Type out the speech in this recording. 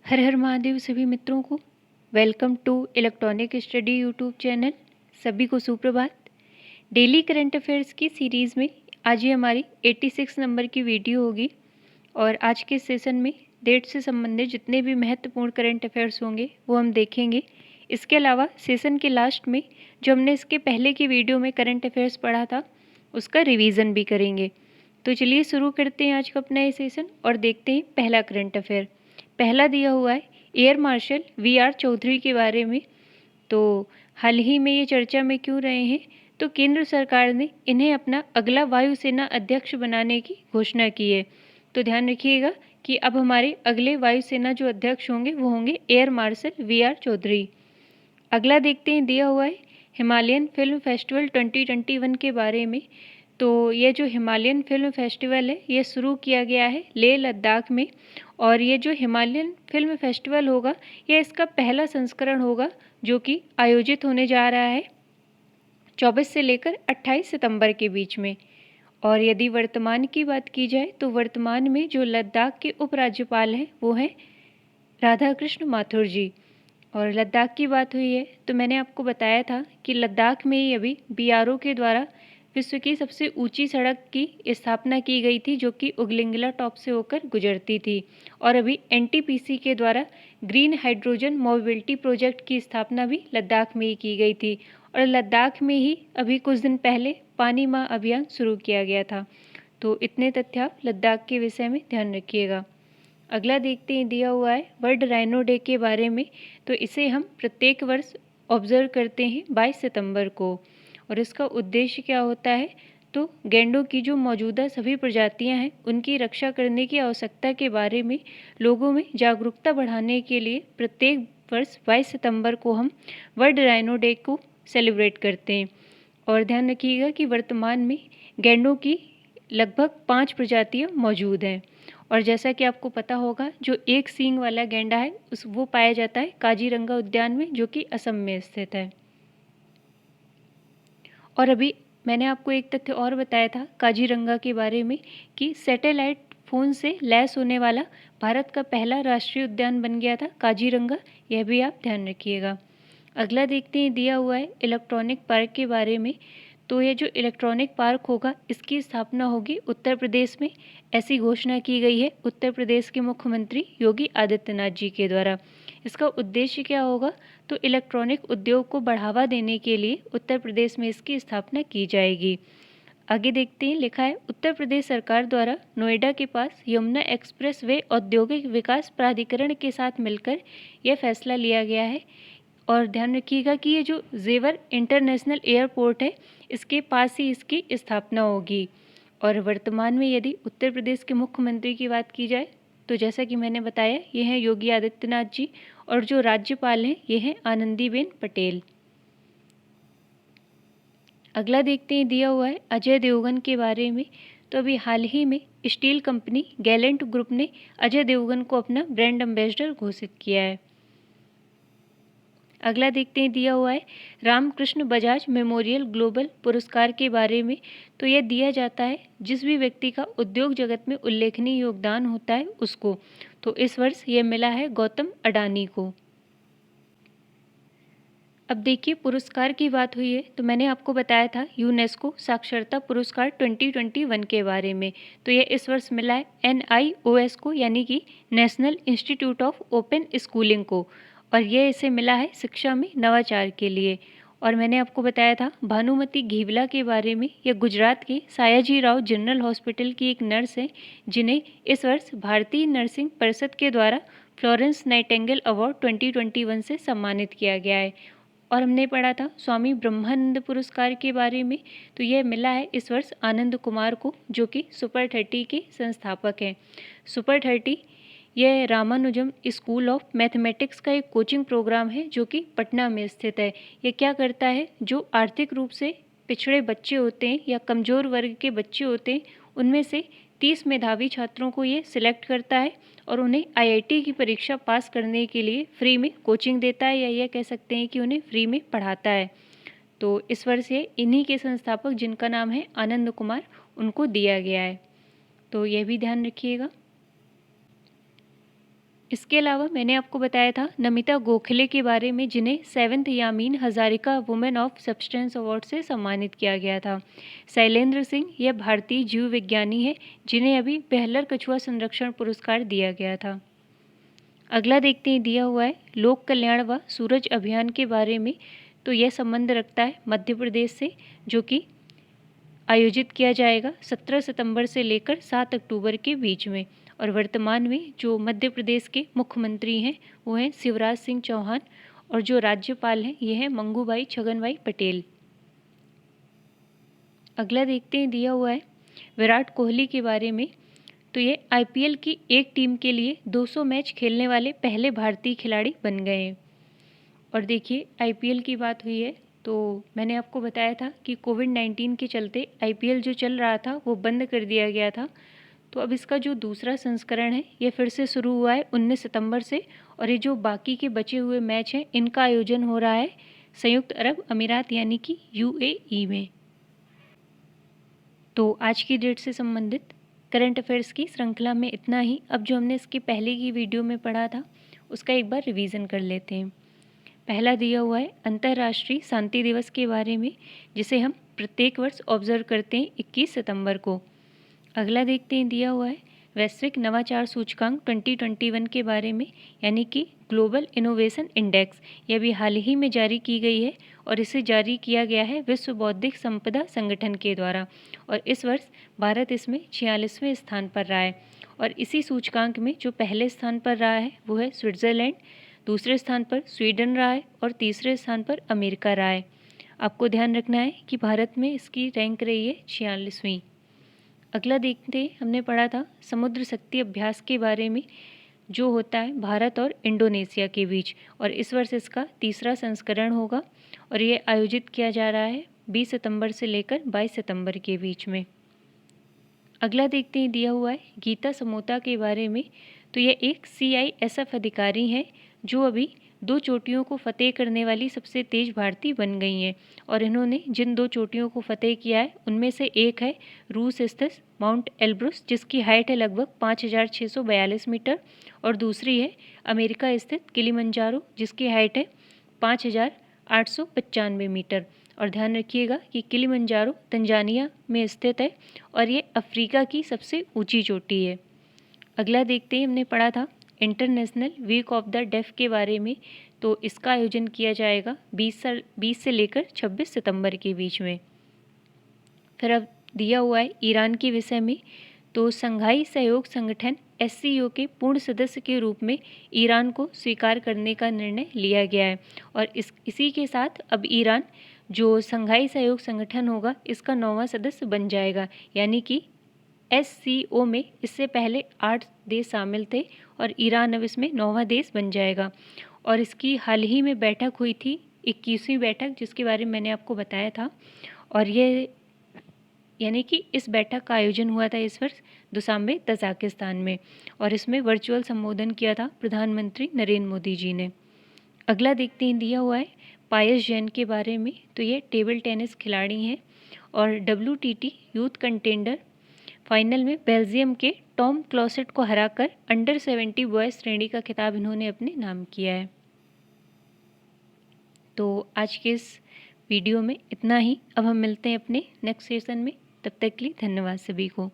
हर हर महादेव सभी मित्रों को welcome to electronic study YouTube channel. सभी को सुप्रभात। डेली करंट अफेयर्स की सीरीज़ में आज ये हमारी 86 नंबर की वीडियो होगी और आज के सेशन में डेट से संबंधित जितने भी महत्वपूर्ण करंट अफेयर्स होंगे वो हम देखेंगे। इसके अलावा सेशन के लास्ट में जो हमने इसके पहले की वीडियो में करंट अफेयर्स पढ़ा था उसका रिवीजन भी करेंगे। तो चलिए शुरू करते हैं आज का अपना ये सेशन और देखते हैं पहला करंट अफेयर। पहला दिया हुआ है एयर मार्शल वी.आर. चौधरी के बारे में। तो हाल ही में ये चर्चा में क्यों रहे हैं, तो केंद्र सरकार ने इन्हें अपना अगला वायुसेना अध्यक्ष बनाने की घोषणा की है। तो ध्यान रखिएगा कि अब हमारे अगले वायुसेना जो अध्यक्ष होंगे वो होंगे एयर मार्शल वी.आर. चौधरी। अगला देखते हैं दिया हुआ है हिमालयन फिल्म फेस्टिवल 2021 के बारे में। तो ये जो हिमालयन फिल्म फेस्टिवल है ये शुरू किया गया है लेह लद्दाख में और ये जो हिमालयन फिल्म फेस्टिवल होगा ये इसका पहला संस्करण होगा जो कि आयोजित होने जा रहा है 24 से लेकर 28 सितंबर के बीच में। और यदि वर्तमान की बात की जाए तो वर्तमान में जो लद्दाख के उपराज्यपाल हैं वो हैं राधा कृष्ण माथुर जी। और लद्दाख की बात हुई है तो मैंने आपको बताया था कि लद्दाख में ही अभी BRO के द्वारा विश्व की सबसे ऊंची सड़क की स्थापना की गई थी जो कि उगलिंगला टॉप से होकर गुजरती थी। और अभी NTPC के द्वारा ग्रीन हाइड्रोजन मोबिलिटी प्रोजेक्ट की स्थापना भी लद्दाख में ही की गई थी। और लद्दाख में ही अभी कुछ दिन पहले पानी माह अभियान शुरू किया गया था। तो इतने तथ्य आप लद्दाख के विषय में ध्यान रखिएगा। अगला देखते हैं दिया हुआ है वर्ल्ड राइनो डे के बारे में। तो इसे हम प्रत्येक वर्ष ऑब्जर्व करते हैं 22 सितंबर को। और इसका उद्देश्य क्या होता है, तो गैंडों की जो मौजूदा सभी प्रजातियां हैं उनकी रक्षा करने की आवश्यकता के बारे में लोगों में जागरूकता बढ़ाने के लिए प्रत्येक वर्ष 22 सितंबर को हम वर्ल्ड राइनो डे को सेलिब्रेट करते हैं। और ध्यान रखिएगा कि वर्तमान में गैंडों की लगभग 5 प्रजातियां मौजूद हैं। और जैसा कि आपको पता होगा जो एक सींग वाला गैंडा है वो पाया जाता है काजीरंगा उद्यान में जो कि असम में स्थित है। और अभी मैंने आपको एक तथ्य और बताया था काजीरंगा के बारे में कि सैटेलाइट फ़ोन से लैस होने वाला भारत का पहला राष्ट्रीय उद्यान बन गया था काजीरंगा। यह भी आप ध्यान रखिएगा। अगला देखते हैं दिया हुआ है इलेक्ट्रॉनिक पार्क के बारे में। तो ये जो इलेक्ट्रॉनिक पार्क होगा इसकी स्थापना होगी उत्तर प्रदेश में, ऐसी घोषणा की गई है उत्तर प्रदेश के मुख्यमंत्री योगी आदित्यनाथ जी के द्वारा। इसका उद्देश्य क्या होगा, तो इलेक्ट्रॉनिक उद्योग को बढ़ावा देने के लिए उत्तर प्रदेश में इसकी स्थापना की जाएगी। आगे देखते हैं, लिखा है उत्तर प्रदेश सरकार द्वारा नोएडा के पास यमुना एक्सप्रेस वे औद्योगिक विकास प्राधिकरण के साथ मिलकर यह फैसला लिया गया है। और ध्यान रखिएगा कि ये जो जेवर इंटरनेशनल एयरपोर्ट है इसके पास ही इसकी स्थापना होगी। और वर्तमान में यदि उत्तर प्रदेश के मुख्यमंत्री की बात की जाए तो जैसा कि मैंने बताया ये हैं योगी आदित्यनाथ जी और जो राज्यपाल हैं ये हैं आनंदीबेन पटेल। अगला देखते हैं दिया हुआ है अजय देवगन के बारे में। तो अभी हाल ही में स्टील कंपनी गैलेंट ग्रुप ने अजय देवगन को अपना ब्रांड एम्बेसडर घोषित किया है। अगला देखते हैं दिया हुआ है रामकृष्ण बजाज मेमोरियल ग्लोबल पुरस्कार के बारे में। तो यह दिया जाता है जिस भी व्यक्ति का उद्योग जगत में उल्लेखनीय योगदान होता है उसको। तो इस वर्ष ये मिला है गौतम अडानी को। अब देखिए पुरस्कार की बात हुई है तो मैंने आपको बताया था यूनेस्को साक्षरता पुरस्कार 2021 के बारे में। तो ये इस वर्ष मिला है NIOS को, यानी कि national institute of open schooling को। और ये इसे मिला है शिक्षा में नवाचार के लिए। और मैंने आपको बताया था भानुमति घीवला के बारे में। यह गुजरात के सायाजी राव जनरल हॉस्पिटल की एक नर्स है जिन्हें इस वर्ष भारतीय नर्सिंग परिषद के द्वारा फ्लोरेंस नाइटिंगेल अवार्ड 2021 से सम्मानित किया गया है। और हमने पढ़ा था स्वामी ब्रह्मानंद पुरस्कार के बारे में। तो यह मिला है इस वर्ष आनंद कुमार को जो कि सुपर 30 के संस्थापक हैं। सुपर 30 यह रामानुजम स्कूल ऑफ मैथमेटिक्स का एक कोचिंग प्रोग्राम है जो कि पटना में स्थित है। यह क्या करता है, जो आर्थिक रूप से पिछड़े बच्चे होते हैं या कमज़ोर वर्ग के बच्चे होते हैं उनमें से 30 मेधावी छात्रों को ये सिलेक्ट करता है और उन्हें IIT की परीक्षा पास करने के लिए फ्री में कोचिंग देता है, या यह कह सकते हैं कि उन्हें फ्री में पढ़ाता है। तो इस वर्ष ये इन्हीं के संस्थापक जिनका नाम है आनंद कुमार उनको दिया गया है। तो यह भी ध्यान रखिएगा। इसके अलावा मैंने आपको बताया था नमिता गोखले के बारे में, जिन्हें 7th Yamin Hazarika women of substance award से सम्मानित किया गया था। शैलेंद्र सिंह यह भारतीय जीव विज्ञानी है जिन्हें अभी बेहलर कछुआ संरक्षण पुरस्कार दिया गया था। अगला देखते हैं, दिया हुआ है लोक कल्याण व सूरज अभियान के बारे में। तो यह संबंध रखता है मध्य प्रदेश से, जो कि आयोजित किया जाएगा 17 सितंबर से लेकर 7 अक्टूबर के बीच में। और वर्तमान में जो मध्य प्रदेश के मुख्यमंत्री हैं वो हैं शिवराज सिंह चौहान, और जो राज्यपाल हैं ये हैं मंगूभाई छगनभाई पटेल। अगला देखते हैं, दिया हुआ है विराट कोहली के बारे में। तो ये आईपीएल की एक टीम के लिए 200 मैच खेलने वाले पहले भारतीय खिलाड़ी बन गए हैं। और देखिए, आईपीएल की बात हुई है तो मैंने आपको बताया था कि कोविड-19 के चलते आईपीएल जो चल रहा था वो बंद कर दिया गया था। तो अब इसका जो दूसरा संस्करण है ये फिर से शुरू हुआ है 19 सितंबर से, और ये जो बाकी के बचे हुए मैच हैं इनका आयोजन हो रहा है संयुक्त अरब अमीरात यानी कि यूएई में। तो आज की डेट से संबंधित करंट अफेयर्स की श्रृंखला में इतना ही। अब जो हमने इसके पहले की वीडियो में पढ़ा था उसका एक बार रिवीजन कर लेते हैं। पहला दिया हुआ है अंतर्राष्ट्रीय शांति दिवस के बारे में, जिसे हम प्रत्येक वर्ष ऑब्जर्व करते हैं 21 सितंबर को। अगला देखते हैं, दिया हुआ है वैश्विक नवाचार सूचकांक 2021 के बारे में, यानी कि ग्लोबल इनोवेशन इंडेक्स। यह भी हाल ही में जारी की गई है और इसे जारी किया गया है विश्व बौद्धिक संपदा संगठन के द्वारा, और इस वर्ष भारत इसमें 46वें स्थान पर रहा है। और इसी सूचकांक में जो पहले स्थान पर रहा है वो है स्विट्ज़रलैंड, दूसरे स्थान पर स्वीडन रहा है और तीसरे स्थान पर अमेरिका रहा है। आपको ध्यान रखना है कि भारत में इसकी रैंक रही है 46वीं। अगला देखते हैं, हमने पढ़ा था समुद्र शक्ति अभ्यास के बारे में, जो होता है भारत और इंडोनेशिया के बीच, और इस वर्ष इसका तीसरा संस्करण होगा और ये आयोजित किया जा रहा है 20 सितंबर से लेकर 22 सितंबर के बीच में। अगला देखते हैं, दिया हुआ है गीता समोता के बारे में। तो ये एक CISF अधिकारी हैं जो अभी 2 चोटियों को फतेह करने वाली सबसे तेज भारतीय बन गई हैं, और इन्होंने जिन 2 चोटियों को फतेह किया है उनमें से एक है रूस स्थित माउंट एल्ब्रुस, जिसकी हाइट है लगभग 5642 मीटर, और दूसरी है अमेरिका स्थित किलिमंजारो, जिसकी हाइट है 5895 मीटर। और ध्यान रखिएगा कि किलिमंजारो तंजानिया में स्थित है और ये अफ्रीका की सबसे ऊंची चोटी है। अगला देखते हैं, हमने पढ़ा था international week of the deaf के बारे में। तो इसका आयोजन किया जाएगा 20 से लेकर 26 सितंबर के बीच में। फिर अब दिया हुआ है ईरान के विषय में। तो संघाई सहयोग संगठन SCO के पूर्ण सदस्य के रूप में ईरान को स्वीकार करने का निर्णय लिया गया है, और इसी के साथ अब ईरान जो संघाई सहयोग संगठन होगा इसका 9वां सदस्य बन जाएगा, यानी कि SCO में इससे पहले 8 देश शामिल थे और ईरान अब इसमें 9वां देश बन जाएगा। और इसकी हाल ही में बैठक हुई थी 21वीं बैठक, जिसके बारे में मैंने आपको बताया था, और ये यानी कि इस बैठक का आयोजन हुआ था इस वर्ष दुशांबे तजाकिस्तान में, और इसमें वर्चुअल संबोधन किया था प्रधानमंत्री नरेंद्र मोदी जी ने। अगला देखते हैं, दिया हुआ है पायस जैन के बारे में। तो ये टेबल टेनिस खिलाड़ी हैं और WTT यूथ कंटेंडर फाइनल में बेल्जियम के टॉम क्लॉसेट को हराकर अंडर 70 बॉयज श्रेणी का खिताब इन्होंने अपने नाम किया है। तो आज के इस वीडियो में इतना ही। अब हम मिलते हैं अपने नेक्स्ट सेशन में, तब तक के लिए धन्यवाद सभी को।